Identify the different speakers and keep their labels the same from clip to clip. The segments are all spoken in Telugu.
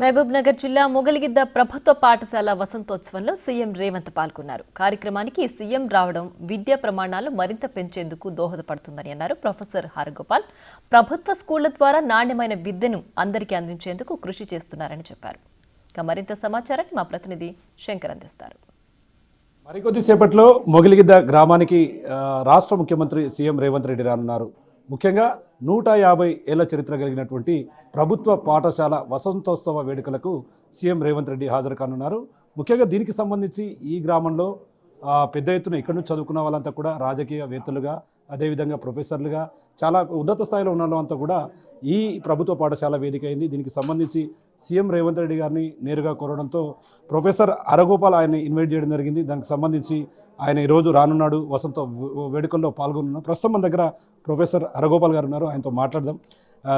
Speaker 1: మహబూబ్ నగర్ జిల్లా మొగలిగిద్ద ప్రభుత్వ పాఠశాల వసంతోత్సవంలో సీఎం రేవంత్ పాల్గొన్నారు. కార్యక్రమానికి సీఎం రావడం విద్యా ప్రమాణాలు మరింత పెంచేందుకు దోహదపడుతుందని అన్నారు ప్రొఫెసర్ హరగోపాల్. ప్రభుత్వ స్కూళ్ల ద్వారా నాణ్యమైన విద్యను అందరికీ అందించేందుకు కృషి చేస్తున్నారని చెప్పారు. ఇక మరింత సమాచారాన్ని మా ప్రతినిధి శంకర్ అందిస్తారు.
Speaker 2: మరికొద్దిసేపట్లో మొగలిగిద్ద గ్రామానికి రాష్ట్ర ముఖ్యమంత్రి సీఎం రేవంత్ రెడ్డి రానున్నారు. ముఖ్యంగా 150 ఏళ్ల చరిత్ర కలిగినటువంటి ప్రభుత్వ పాఠశాల వసంతోత్సవ వేడుకలకు సీఎం రేవంత్ రెడ్డి హాజరు కానున్నారు. ముఖ్యంగా దీనికి సంబంధించి ఈ గ్రామంలో పెద్ద ఎత్తున ఇక్కడి నుంచి చదువుకున్న వాళ్ళంతా కూడా రాజకీయవేత్తలుగా, అదేవిధంగా ప్రొఫెసర్లుగా, చాలా ఉన్నత స్థాయిలో ఉన్న వాళ్ళంతా కూడా ఈ ప్రభుత్వ పాఠశాల వేదిక అయింది. దీనికి సంబంధించి సీఎం రేవంత్ రెడ్డి గారిని నేరుగా కోరడంతో ప్రొఫెసర్ హరగోపాల్ ఆయన్ని ఇన్వైట్ చేయడం జరిగింది. దానికి సంబంధించి ఆయన ఈరోజు రానున్నాడు, వసంత వేడుకల్లో పాల్గొనున్నాడు. ప్రస్తుతం మన దగ్గర ప్రొఫెసర్ హరగోపాల్ గారు ఉన్నారు, ఆయనతో మాట్లాడదాం.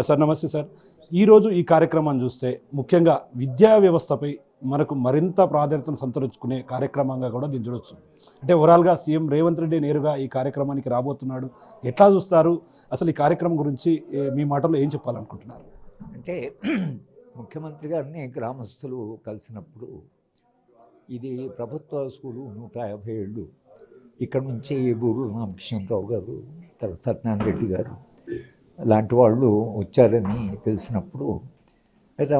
Speaker 2: సార్ నమస్తే సార్. ఈరోజు ఈ కార్యక్రమాన్ని చూస్తే ముఖ్యంగా విద్యా వ్యవస్థపై మనకు మరింత ప్రాధాన్యతను సంతరించుకునే కార్యక్రమంగా కూడా దీన్ని చూడొచ్చు. అంటే ఓవరాల్గా సీఎం రేవంత్ రెడ్డి నేరుగా ఈ కార్యక్రమానికి రాబోతున్నాడు. ఎట్లా చూస్తారు? అసలు ఈ కార్యక్రమం గురించి మీ మాటల్లో ఏం చెప్పాలనుకుంటున్నారు?
Speaker 3: అంటే ముఖ్యమంత్రి గారిని గ్రామస్తులు కలిసినప్పుడు ఇది ప్రభుత్వ స్కూలు 150 ఏళ్ళు, ఇక్కడ నుంచి బూరు రామకృష్ణరావు గారు, తర్వాత సత్యనారాయణ రెడ్డి గారు లాంటి వాళ్ళు వచ్చారని తెలిసినప్పుడు అయితే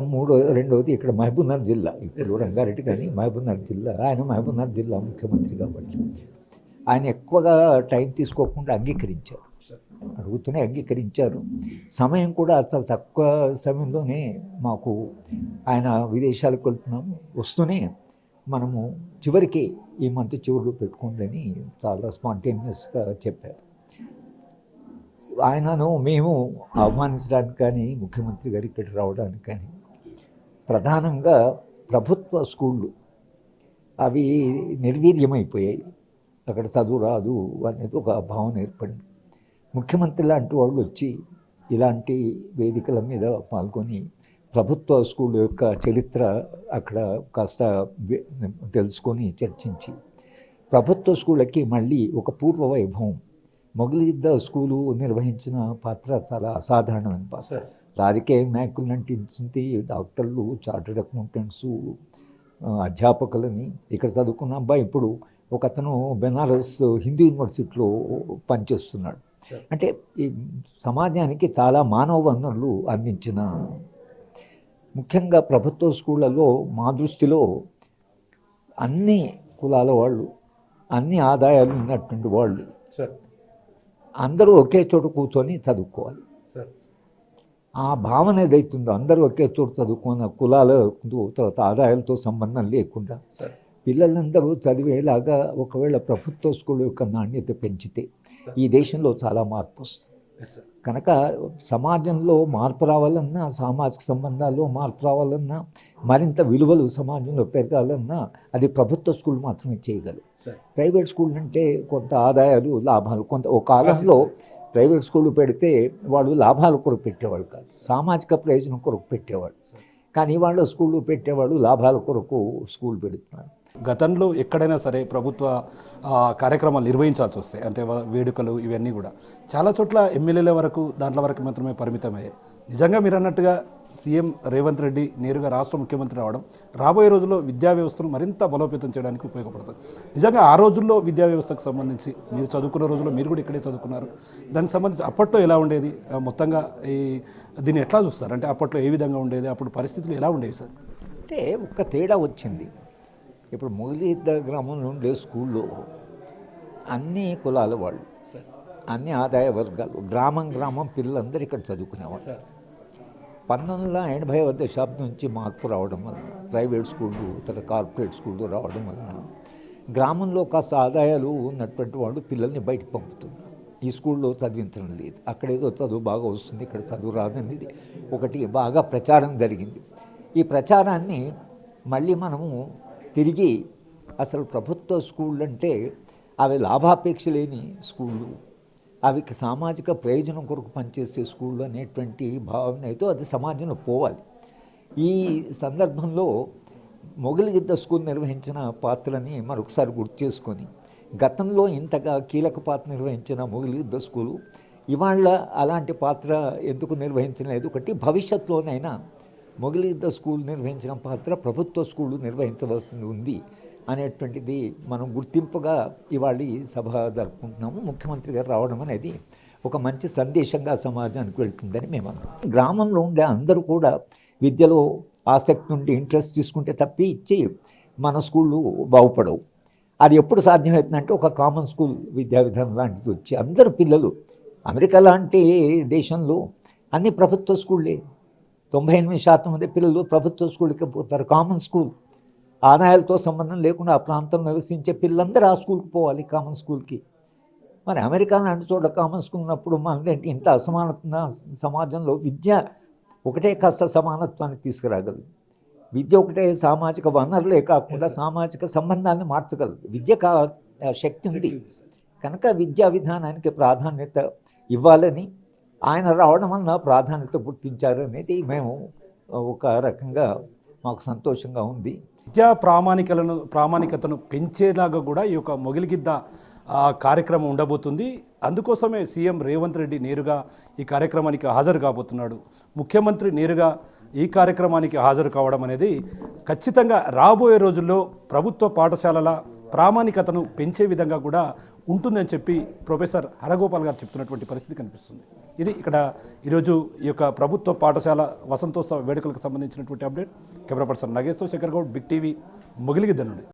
Speaker 3: రెండవది ఇక్కడ మహబూబ్నగర్ జిల్లా, ఇప్పుడు రంగారెడ్డి కానీ మహబూబ్నగర్ జిల్లా, ఆయన మహబూబ్నగర్ జిల్లా ముఖ్యమంత్రి కాబట్టి ఆయన ఎక్కువగా టైం తీసుకోకుండా అంగీకరించారు, అడుగుతూనే అంగీకరించారు. సమయం కూడా చాలా తక్కువ సమయంలోనే మాకు ఆయన విదేశాలకు వెళ్తున్నాము, వస్తూనే మనము చివరికి ఈ మంత్ చివరిలో పెట్టుకోండి అని చాలా స్పాంటేనియస్గా చెప్పారు. ఆయనను మేము ఆహ్వానించడానికి కానీ ముఖ్యమంత్రి గారు ఇక్కడికి రావడానికి కానీ ప్రధానంగా ప్రభుత్వ స్కూళ్ళు అవి నిర్వీర్యమైపోయాయి, అక్కడ చదువు రాదు అనేది ఒక భావన ఏర్పడింది. ముఖ్యమంత్రి లాంటి వాళ్ళు వచ్చి ఇలాంటి వేదికల మీద పాల్గొని ప్రభుత్వ స్కూల్ యొక్క చరిత్ర అక్కడ కాస్త తెలుసుకొని చర్చించి ప్రభుత్వ స్కూళ్ళకి మళ్ళీ ఒక పూర్వ వైభవం, మొగలిగిద్ద స్కూలు నిర్వహించిన పాత్ర చాలా అసాధారణమైన పాత్ర. రాజకీయ నాయకులు నటించింది, డాక్టర్లు, చార్టెడ్ అకౌంటెంట్స్, అధ్యాపకులని ఇక్కడ చదువుకున్న అబ్బాయి ఇప్పుడు ఒక అతను బెనారస్ హిందూ యూనివర్సిటీలో పనిచేస్తున్నాడు. అంటే ఈ సమాజానికి చాలా మానవ వనరులు అందించిన, ముఖ్యంగా ప్రభుత్వ స్కూళ్ళలో మా దృష్టిలో అన్ని కులాల వాళ్ళు, అన్ని ఆదాయాలు ఉన్నటువంటి వాళ్ళు అందరూ ఒకే చోట కూర్చొని చదువుకోవాలి. ఆ భావన ఏదైతుందో అందరూ ఒకే చోట చదువుకున్న, కులాలతో తర్వాత ఆదాయాలతో సంబంధం లేకుండా పిల్లలందరూ చదివేలాగా ఒకవేళ ప్రభుత్వ స్కూల్ యొక్క నాణ్యత పెంచితే ఈ దేశంలో చాలా మార్పు వస్తుంది. కనుక సమాజంలో మార్పు రావాలన్నా, సామాజిక సంబంధాల్లో మార్పు రావాలన్నా, మరింత విలువలు సమాజంలో పెరగాలన్నా అది ప్రభుత్వ స్కూల్ మాత్రమే చేయగలరు. ప్రైవేట్ స్కూల్ అంటే కొంత ఆదాయాలు, లాభాలు, కొంత ఒక కాలంలో ప్రైవేట్ స్కూళ్ళు పెడితే వాళ్ళు లాభాల కొరకు పెట్టేవాళ్ళు కాదు, సామాజిక ప్రయోజనం కొరకు పెట్టేవాళ్ళు. కానీ వాళ్ళ స్కూళ్ళు పెట్టేవాళ్ళు లాభాల కొరకు స్కూల్ పెడుతున్నారు.
Speaker 2: గతంలో ఎక్కడైనా సరే ప్రభుత్వ కార్యక్రమాలు నిర్వహించాల్సి వస్తాయి, అంటే వేడుకలు ఇవన్నీ కూడా చాలా చోట్ల ఎమ్మెల్యేల వరకు దాంట్లో వరకు మాత్రమే పరిమితమయ్యాయి. నిజంగా మీరు అన్నట్టుగా సీఎం రేవంత్ రెడ్డి నేరుగా రాష్ట్ర ముఖ్యమంత్రి రావడం రాబోయే రోజుల్లో విద్యా వ్యవస్థను మరింత బలోపేతం చేయడానికి ఉపయోగపడుతుంది. నిజంగా ఆ రోజుల్లో విద్యా వ్యవస్థకు సంబంధించి మీరు చదువుకున్న రోజుల్లో మీరు కూడా ఇక్కడే చదువుకున్నారు, దానికి సంబంధించి అప్పట్లో ఎలా ఉండేది, మొత్తంగా దీన్ని ఎట్లా చూస్తారు? అంటే అప్పట్లో ఏ విధంగా ఉండేది, అప్పుడు పరిస్థితులు ఎలా ఉండేవి సార్?
Speaker 3: అంటే ఒక తేడా వచ్చింది. ఇప్పుడు మొగలిగిద్ద గ్రామంలో ఉండే స్కూల్లో అన్ని కులాల వాళ్ళు, అన్ని ఆదాయ వర్గాలు, గ్రామం పిల్లలందరూ ఇక్కడ చదువుకునేవాళ్ళు. 1980 దశాబ్దం నుంచి మార్పు రావడం వలన ప్రైవేట్ స్కూళ్ళు, తర్వాత కార్పొరేట్ స్కూళ్ళు రావడం వలన గ్రామంలో కాస్త ఆదాయాలు ఉన్నటువంటి వాళ్ళు పిల్లల్ని బయటకు పంపుతున్నారు. ఈ స్కూల్లో చదివించడం లేదు, అక్కడేదో చదువు బాగా వస్తుంది, ఇక్కడ చదువు రాదనేది ఒకటి బాగా ప్రచారం జరిగింది. ఈ ప్రచారాన్ని మళ్ళీ మనము తిరిగి అసలు ప్రభుత్వ స్కూళ్ళు అంటే అవి లాభాపేక్ష లేని స్కూళ్ళు, అవి సామాజిక ప్రయోజనం కొరకు పనిచేసే స్కూళ్ళు అనేటువంటి భావన అయితే అది సమాజంలో పోవాలి. ఈ సందర్భంలో మొగలిగిద్ద స్కూల్ నిర్వహించిన పాత్రని మరొకసారి గుర్తు చేసుకొని, గతంలో ఇంతగా కీలక పాత్ర నిర్వహించిన మొగలిగిద్ద స్కూలు ఇవాళ అలాంటి పాత్ర ఎందుకు నిర్వహించలేదు? ఒకటి, భవిష్యత్తులోనైనా మొగలిగిద్ద స్కూల్ నిర్వహించిన పాత్ర ప్రభుత్వ స్కూళ్ళు నిర్వహించవలసి ఉంది అనేటువంటిది మనం గుర్తింపుగా ఇవాళ ఈ సభ జరుపుకుంటున్నాము. ముఖ్యమంత్రి గారు రావడం అనేది ఒక మంచి సందేశంగా సమాజానికి వెళ్తుందని మేము అనుకుంటున్నాం. గ్రామంలో ఉండే అందరూ కూడా విద్యలో ఆసక్తి ఉండి ఇంట్రెస్ట్ తీసుకుంటే తప్పి ఇచ్చి మన స్కూళ్ళు బాగుపడవు. అది ఎప్పుడు సాధ్యమవుతుందంటే ఒక కామన్ స్కూల్ విద్యా విధానం లాంటిది వచ్చి అందరు పిల్లలు అమెరికా లాంటి దేశంలో అన్ని ప్రభుత్వ స్కూళ్ళే 98% మంది పిల్లలు ప్రభుత్వ స్కూల్కి పోతారు. కామన్ స్కూల్ ఆదాయాలతో సంబంధం లేకుండా ఆ ప్రాంతంలో నివసించే పిల్లలందరూ ఆ స్కూల్కి పోవాలి, కామన్ స్కూల్కి. మరి అమెరికా లాంటి చోట కామన్ స్కూల్ ఉన్నప్పుడు మన ఇంత అసమానత సమాజంలో విద్య ఒకటే కాస్త సమానత్వాన్ని తీసుకురాగలదు. విద్య ఒకటే సామాజిక వనరులే కాకుండా సామాజిక సంబంధాన్ని మార్చగలదు. విద్యకు శక్తి ఉంది కనుక విద్యా విధానానికి ప్రాధాన్యత ఇవ్వాలని ఆయన రావడం వలన ప్రాధాన్యత గుర్తించారు అనేది మేము ఒక రకంగా మాకు సంతోషంగా ఉంది.
Speaker 2: విద్యా ప్రామాణికతను పెంచేలాగా కూడా ఈ యొక్క మొగిలిగిద్ద కార్యక్రమం ఉండబోతుంది. అందుకోసమే సీఎం రేవంత్ రెడ్డి నేరుగా ఈ కార్యక్రమానికి హాజరు కాబోతున్నాడు. ముఖ్యమంత్రి నేరుగా ఈ కార్యక్రమానికి హాజరు కావడం అనేది ఖచ్చితంగా రాబోయే రోజుల్లో ప్రభుత్వ పాఠశాలల ప్రామాణికతను పెంచే విధంగా కూడా ఉంటుందని చెప్పి ప్రొఫెసర్ హరగోపాల్ గారు చెప్తున్నటువంటి పరిస్థితి కనిపిస్తుంది. ఇది ఇక్కడ ఈరోజు ఈ యొక్క ప్రభుత్వ పాఠశాల వసంతోత్సవ వేడుకలకు సంబంధించినటువంటి అప్డేట్. కెమెరా పర్సన్ నగేష్తో శేఖర్ గౌడ్, బిగ్ టీవీ, మొగిలిగిద్ద నుండి.